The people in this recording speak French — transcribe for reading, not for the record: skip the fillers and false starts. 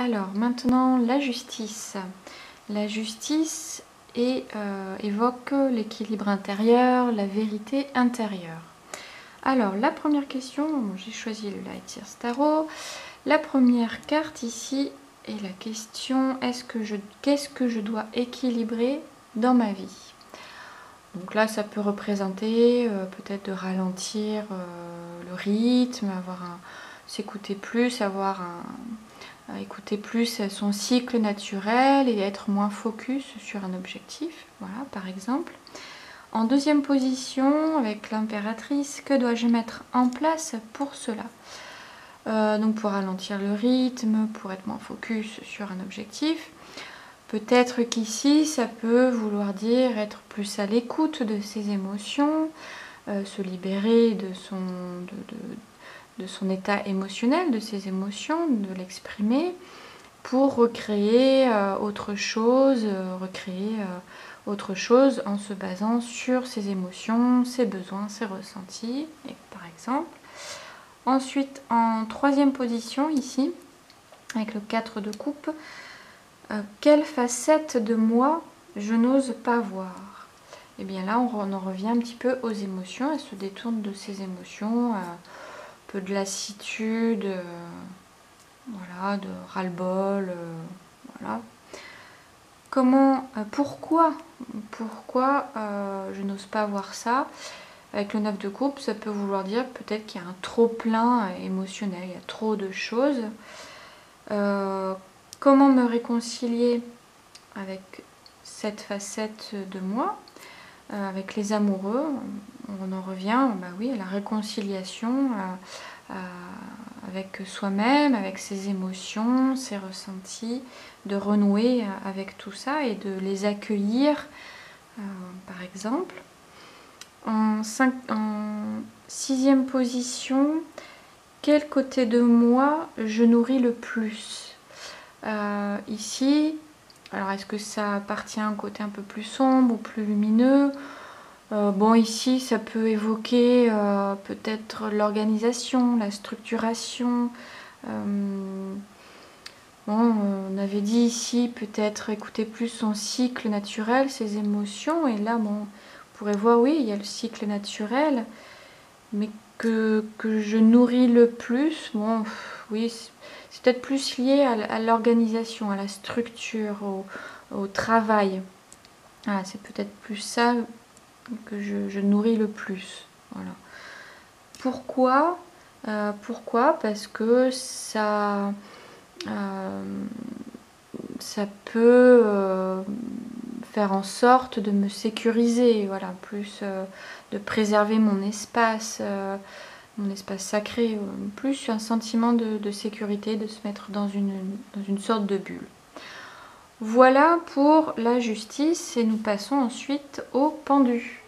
Alors maintenant la justice. La justice évoque l'équilibre intérieur, la vérité intérieure. Alors la première question, j'ai choisi le Lightyear Tarot. La première carte ici est la question qu'est-ce que je dois équilibrer dans ma vie? Donc là ça peut représenter peut-être de ralentir le rythme, s'écouter plus, écouter plus son cycle naturel et être moins focus sur un objectif, voilà par exemple. En deuxième position, avec l'impératrice, que dois-je mettre en place pour cela? Donc pour ralentir le rythme, pour être moins focus sur un objectif. Peut-être qu'ici, ça peut vouloir dire être plus à l'écoute de ses émotions, se libérer de son état émotionnel, de ses émotions, de l'exprimer, pour recréer autre chose, en se basant sur ses émotions, ses besoins, ses ressentis, par exemple. Ensuite, en troisième position, ici, avec le 4 de coupe, quelle facette de moi je n'ose pas voir? Et bien là, on en revient un petit peu aux émotions. Elle se détourne de ses émotions, un peu de lassitude, voilà, de ras-le-bol, voilà. Pourquoi je n'ose pas voir ça? Avec le 9 de coupe, ça peut vouloir dire peut-être qu'il y a un trop-plein émotionnel, il y a trop de choses. Comment me réconcilier avec cette facette de moi? Avec les amoureux, on en revient, bah oui, à la réconciliation avec soi-même, avec ses émotions, ses ressentis, de renouer avec tout ça et de les accueillir, par exemple. En sixième position, quel côté de moi je nourris le plus? Ici, alors est-ce que ça appartient à un côté un peu plus sombre ou plus lumineux? Bon, ici, ça peut évoquer peut-être l'organisation, la structuration. On avait dit ici peut-être écouter plus son cycle naturel, ses émotions. Et là, bon, on pourrait voir, oui, il y a le cycle naturel, mais que je nourris le plus. Bon, oui, c'est peut-être plus lié à l'organisation, à la structure, au travail. Ah, c'est peut-être plus ça que je nourris le plus. Voilà. Pourquoi? Parce que ça peut faire en sorte de me sécuriser, voilà, plus de préserver mon espace sacré, plus un sentiment de sécurité, de se mettre dans une sorte de bulle. Voilà pour la justice et nous passons ensuite au pendu.